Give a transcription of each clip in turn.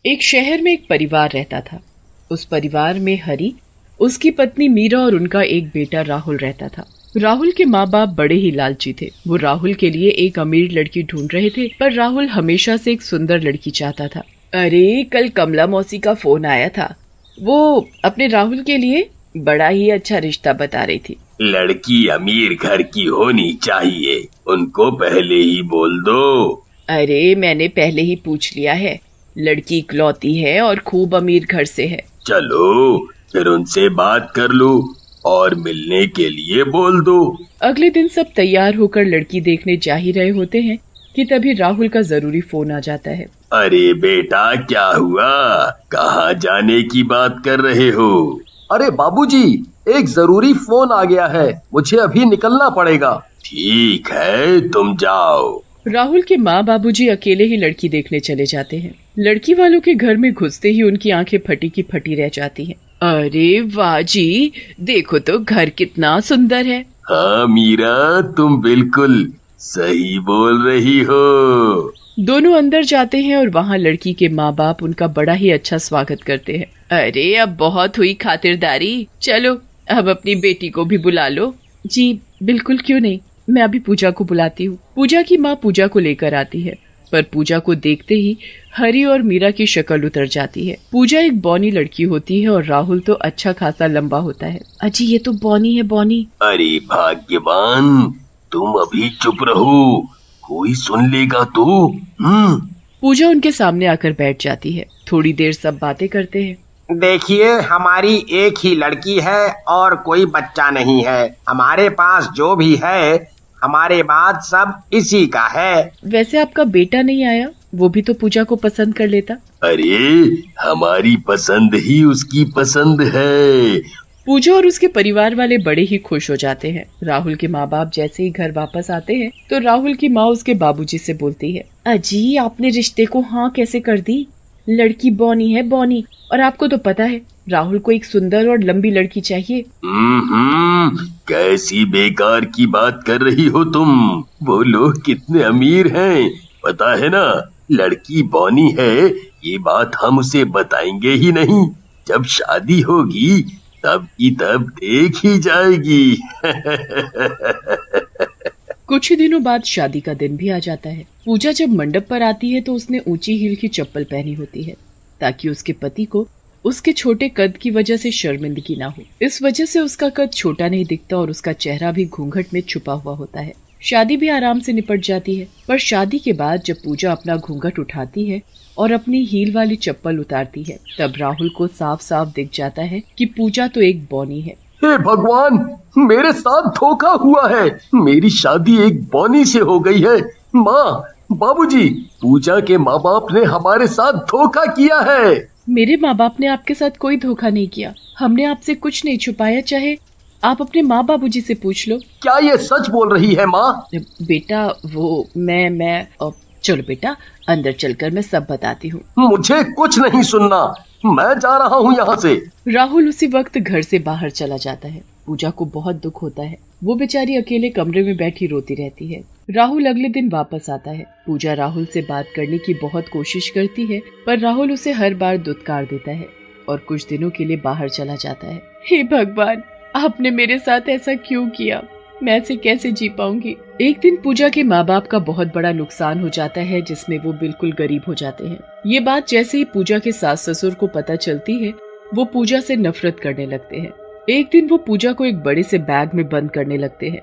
एक शहर में एक परिवार रहता था। उस परिवार में हरी, उसकी पत्नी मीरा और उनका एक बेटा राहुल रहता था। राहुल के माँ बाप बड़े ही लालची थे। वो राहुल के लिए एक अमीर लड़की ढूंढ रहे थे, पर राहुल हमेशा से एक सुंदर लड़की चाहता था। अरे, कल कमला मौसी का फोन आया था। वो अपने राहुल के लिए बड़ा ही अच्छा रिश्ता बता रही थी। लड़की अमीर घर की होनी चाहिए, उनको पहले ही बोल दो। अरे, मैंने पहले ही पूछ लिया है। लड़की इकलौती है और खूब अमीर घर से है। चलो फिर उनसे बात कर लो और मिलने के लिए बोल दो। अगले दिन सब तैयार होकर लड़की देखने जा ही रहे होते हैं कि तभी राहुल का जरूरी फोन आ जाता है। अरे बेटा, क्या हुआ? कहाँ जाने की बात कर रहे हो? अरे बाबूजी, एक जरूरी फोन आ गया है, मुझे अभी निकलना पड़ेगा। ठीक है, तुम जाओ। राहुल के माँ बाबूजी अकेले ही लड़की देखने चले जाते हैं। लड़की वालों के घर में घुसते ही उनकी आंखें फटी की फटी रह जाती हैं। अरे वाह जी, देखो तो घर कितना सुंदर है। हाँ मीरा, तुम बिल्कुल सही बोल रही हो। दोनों अंदर जाते हैं और वहाँ लड़की के माँ बाप उनका बड़ा ही अच्छा स्वागत करते हैं। अरे, अब बहुत हुई खातिरदारी, चलो अब अपनी बेटी को भी बुला लो। जी बिल्कुल, क्यों नहीं, मैं अभी पूजा को बुलाती हूँ। पूजा की माँ पूजा को लेकर आती है, पर पूजा को देखते ही हरी और मीरा की शक्ल उतर जाती है। पूजा एक बौनी लड़की होती है और राहुल तो अच्छा खासा लंबा होता है। अजी, ये तो बौनी है, बौनी। अरे भाग्यवान, तुम अभी चुप रहो, कोई सुन लेगा तो। पूजा उनके सामने आकर बैठ जाती है। थोड़ी देर सब बातें करते हैं। देखिए, हमारी एक ही लड़की है और कोई बच्चा नहीं है। हमारे पास जो भी है हमारे बाद सब इसी का है। वैसे आपका बेटा नहीं आया? वो भी तो पूजा को पसंद कर लेता। अरे, हमारी पसंद ही उसकी पसंद है। पूजा और उसके परिवार वाले बड़े ही खुश हो जाते हैं। राहुल के माँ बाप जैसे ही घर वापस आते हैं तो राहुल की माँ उसके बाबूजी से बोलती है, अजी, आपने रिश्ते को हाँ कैसे कर दी? लड़की बौनी है, बौनी, और आपको तो पता है राहुल को एक सुंदर और लंबी लड़की चाहिए। कैसी बेकार की बात कर रही हो तुम? वो लोग कितने अमीर हैं, पता है ना? लड़की बौनी है, ये बात हम उसे बताएंगे ही नहीं। जब शादी होगी तब की तब देख ही जाएगी। कुछ ही दिनों बाद शादी का दिन भी आ जाता है। पूजा जब मंडप पर आती है तो उसने ऊंची हील की चप्पल पहनी होती है ताकि उसके पति को उसके छोटे कद की वजह से शर्मिंदगी ना हो। इस वजह से उसका कद छोटा नहीं दिखता और उसका चेहरा भी घूंघट में छुपा हुआ होता है। शादी भी आराम से निपट जाती है, पर शादी के बाद जब पूजा अपना घूंघट उठाती है और अपनी हील वाली चप्पल उतारती है, तब राहुल को साफ साफ दिख जाता है कि पूजा तो एक बौनी है। हे भगवान, मेरे साथ धोखा हुआ है। मेरी शादी एक बौनी से हो गई है। माँ, बाबूजी, पूजा के माँ बाप ने हमारे साथ धोखा किया है। मेरे माँ बाप ने आपके साथ कोई धोखा नहीं किया। हमने आपसे कुछ नहीं छुपाया, चाहे आप अपने माँ बाबूजी से पूछ लो। क्या ये सच बोल रही है माँ? बेटा, वो मैं चलो बेटा, अंदर चलकर मैं सब बताती हूँ। मुझे कुछ नहीं सुनना, मैं जा रहा हूँ यहाँ से। राहुल उसी वक्त घर से बाहर चला जाता है। पूजा को बहुत दुख होता है। वो बेचारी अकेले कमरे में बैठी रोती रहती है। राहुल अगले दिन वापस आता है। पूजा राहुल से बात करने की बहुत कोशिश करती है, पर राहुल उसे हर बार दुत्कार देता है और कुछ दिनों के लिए बाहर चला जाता है। हे भगवान, आपने मेरे साथ ऐसा क्यों किया? मैं ऐसे कैसे जी पाऊंगी? एक दिन पूजा के माँ बाप का बहुत बड़ा नुकसान हो जाता है, जिसमें वो बिल्कुल गरीब हो जाते हैं। ये बात जैसे ही पूजा के सास ससुर को पता चलती है, वो पूजा से नफरत करने लगते हैं। एक दिन वो पूजा को एक बड़े से बैग में बंद करने लगते हैं।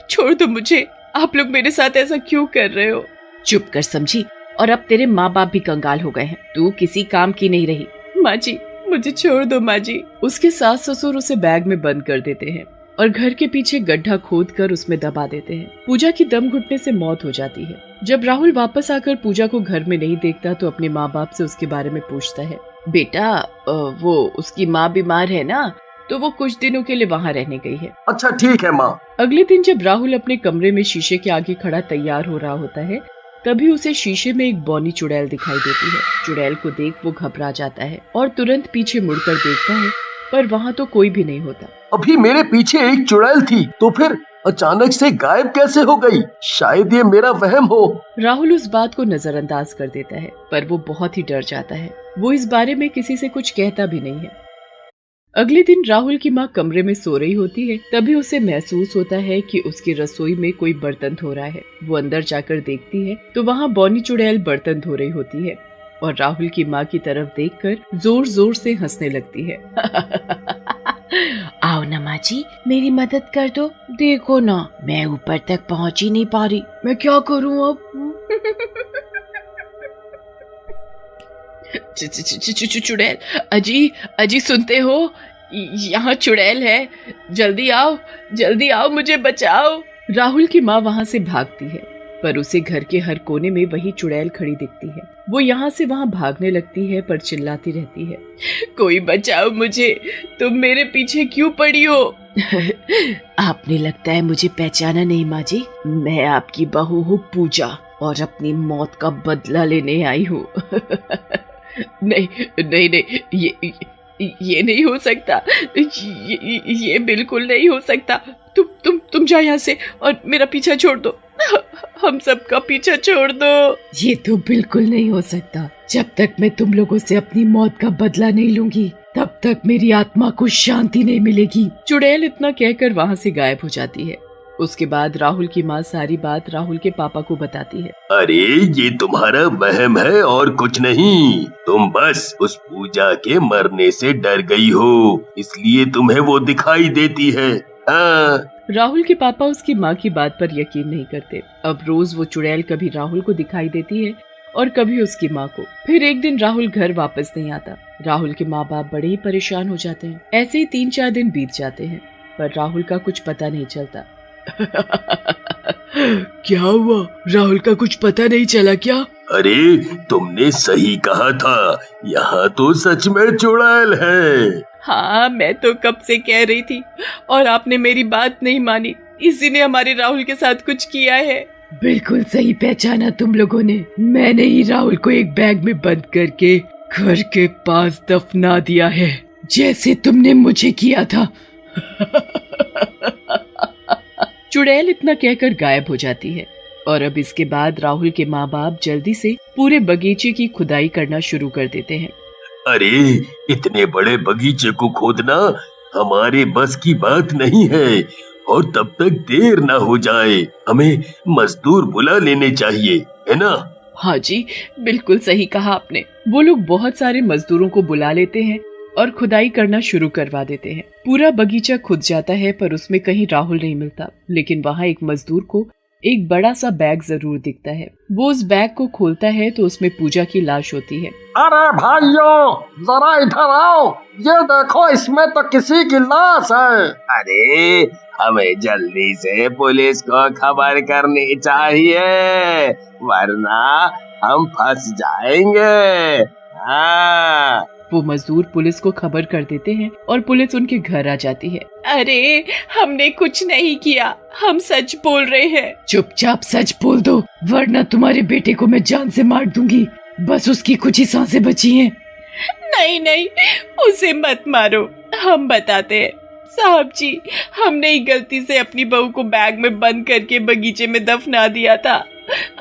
छोड़ दो मुझे, आप लोग मेरे साथ ऐसा क्यों कर रहे हो? चुप कर समझी, और अब तेरे माँ बाप भी कंगाल हो गए हैं। तू किसी काम की नहीं रही। माँ जी, मुझे छोड़ दो माँ जी। उसके सास ससुर उसे बैग में बंद कर देते हैं और घर के पीछे गड्ढा खोद कर उसमें दबा देते हैं। पूजा की दम घुटने से मौत हो जाती है। जब राहुल वापस आकर पूजा को घर में नहीं देखता तो अपने माँ बाप से उसके बारे में पूछता है। बेटा, वो उसकी माँ बीमार है ना, तो वो कुछ दिनों के लिए वहाँ रहने गई है। अच्छा ठीक है माँ। अगले दिन जब राहुल अपने कमरे में शीशे के आगे खड़ा तैयार हो रहा होता है, तभी उसे शीशे में एक बौनी चुड़ैल दिखाई देती है। चुड़ैल को देख वो घबरा जाता है और तुरंत पीछे मुड़कर देखता है, पर वहाँ तो कोई भी नहीं होता। अभी मेरे पीछे एक चुड़ैल थी, तो फिर अचानक से गायब कैसे हो गई? शायद ये मेरा वहम हो। राहुल उस बात को नजरअंदाज कर देता है, पर वो बहुत ही डर जाता है। वो इस बारे में किसी से कुछ कहता भी नहीं है। अगले दिन राहुल की माँ कमरे में सो रही होती है। तभी उसे महसूस होता है कि उसकी रसोई में कोई बर्तन धो रहा है। वो अंदर जाकर देखती है तो वहाँ बॉनी चुड़ैल बर्तन धो रही होती है और राहुल की माँ की तरफ देखकर जोर जोर से हंसने लगती है। आओ ना माँ जी, मेरी मदद कर दो। देखो ना, मैं ऊपर तक पहुँच ही नहीं पा रही। मैं क्या करूँ अब? चुड़ैल, अजी अजी सुनते हो? यहाँ चुड़ैल है, जल्दी आओ, मुझे बचाओ। राहुल की माँ वहाँ से भागती है, पर उसे घर के हर कोने में वही चुड़ैल खड़ी दिखती है। वो यहाँ से वहाँ भागने लगती है पर चिल्लाती रहती है, कोई बचाओ मुझे, तुम मेरे पीछे क्यों पड़ी हो? आपने लगता है मुझे पहचाना नहीं माँ जी। मैं आपकी बहू हूँ पूजा और अपनी मौत का बदला लेने आई हूँ। नहीं, ये नहीं हो सकता, ये बिल्कुल नहीं हो सकता। तुम जाओ यहाँ से और मेरा पीछा छोड़ दो। हम सबका पीछा छोड़ दो। ये तो बिल्कुल नहीं हो सकता। जब तक मैं तुम लोगों से अपनी मौत का बदला नहीं लूंगी, तब तक मेरी आत्मा को शांति नहीं मिलेगी। चुड़ैल इतना कहकर वहाँ से गायब हो जाती है। उसके बाद राहुल की माँ सारी बात राहुल के पापा को बताती है। अरे ये तुम्हारा वहम है और कुछ नहीं। तुम बस उस पूजा के मरने से डर गई हो, इसलिए तुम्हें वो दिखाई देती है। हाँ। राहुल के पापा उसकी माँ की बात पर यकीन नहीं करते। अब रोज वो चुड़ैल कभी राहुल को दिखाई देती है और कभी उसकी माँ को। फिर एक दिन राहुल घर वापस नहीं आता। राहुल के माँ बाप बड़े ही परेशान हो जाते हैं। ऐसे ही 3-4 दिन बीत जाते हैं पर राहुल का कुछ पता नहीं चलता। क्या हुआ? राहुल का कुछ पता नहीं चला क्या? अरे तुमने सही कहा था, यहाँ तो सच में चुड़ैल है। हाँ, मैं तो कब से कह रही थी और आपने मेरी बात नहीं मानी। इसी ने हमारे राहुल के साथ कुछ किया है। बिल्कुल सही पहचाना तुम लोगों ने। मैंने ही राहुल को एक बैग में बंद करके घर के पास दफना दिया है, जैसे तुमने मुझे किया था। चुड़ैल इतना कहकर गायब हो जाती है और अब इसके बाद राहुल के माँ बाप जल्दी से पूरे बगीचे की खुदाई करना शुरू कर देते हैं। अरे इतने बड़े बगीचे को खोदना हमारे बस की बात नहीं है और तब तक देर ना हो जाए, हमें मजदूर बुला लेने चाहिए, है ना? हाँ जी, बिल्कुल सही कहा आपने। वो लोग बहुत सारे मजदूरों को बुला लेते हैं और खुदाई करना शुरू करवा देते हैं। पूरा बगीचा खुद जाता है पर उसमें कहीं राहुल नहीं मिलता, लेकिन वहाँ एक मजदूर को एक बड़ा सा बैग जरूर दिखता है। वो उस बैग को खोलता है तो उसमें पूजा की लाश होती है। अरे भाइयों, जरा इधर आओ, ये देखो, इसमें तो किसी की लाश है। अरे हमें जल्दी से पुलिस को खबर करनी चाहिए, वरना हम फंस जाएंगे। हाँ। वो मजदूर पुलिस को खबर कर देते हैं और पुलिस उनके घर आ जाती है। अरे हमने कुछ नहीं किया, हम सच बोल रहे हैं। चुपचाप सच बोल दो, वरना तुम्हारे बेटे को मैं जान से मार दूंगी। बस उसकी कुछ ही सांसें बची हैं। नहीं, उसे मत मारो, हम बताते हैं। साहब जी, हमने ही गलती से अपनी बहू को बैग में बंद करके बगीचे में दफना दिया था,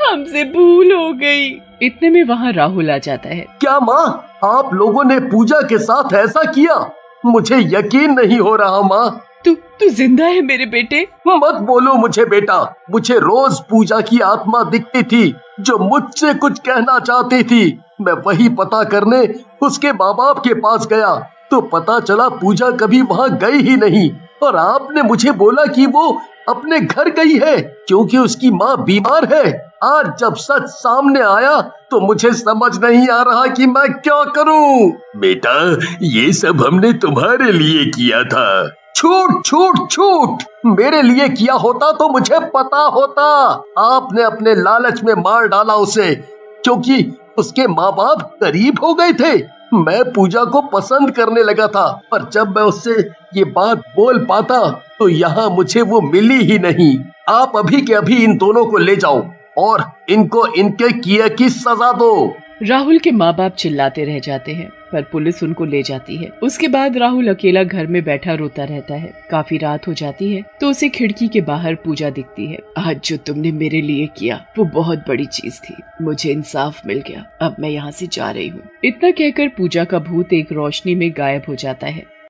हमसे भूल हो गई। इतने में वहाँ राहुल आ जाता है। क्या माँ, आप लोगों ने पूजा के साथ ऐसा किया? मुझे यकीन नहीं हो रहा माँ। तू जिंदा है मेरे बेटे? मत बोलो मुझे बेटा, मुझे रोज पूजा की आत्मा दिखती थी जो मुझसे कुछ कहना चाहती थी। मैं वही पता करने उसके माँ बाप के पास गया तो पता चला पूजा कभी वहाँ गई ही नहीं, और आपने मुझे बोला कि वो अपने घर गई है क्योंकि उसकी माँ बीमार है। आज जब सच सामने आया तो मुझे समझ नहीं आ रहा कि मैं क्या करूं। बेटा, ये सब हमने तुम्हारे लिए किया था। छूट मेरे लिए किया होता तो मुझे पता होता। आपने अपने लालच में मार डाला उसे क्योंकि उसके माँ बाप करीब हो गए थे। मैं पूजा को पसंद करने लगा था, पर जब मैं उससे ये बात बोल पाता तो यहाँ मुझे वो मिली ही नहीं। आप अभी के अभी इन दोनों को ले जाओ और इनको इनके किए की सजा दो। राहुल के माँ बाप चिल्लाते रह जाते हैं पर पुलिस उनको ले जाती है। उसके बाद राहुल अकेला घर में बैठा रोता रहता है। काफी रात हो जाती है तो उसे खिड़की के बाहर पूजा दिखती है। आज जो तुमने मेरे लिए किया वो बहुत बड़ी चीज थी, मुझे इंसाफ मिल गया, अब मैं यहाँ से जा रही हूँ। इतना कहकर पूजा का भूत एक रोशनी में गायब हो जाता है।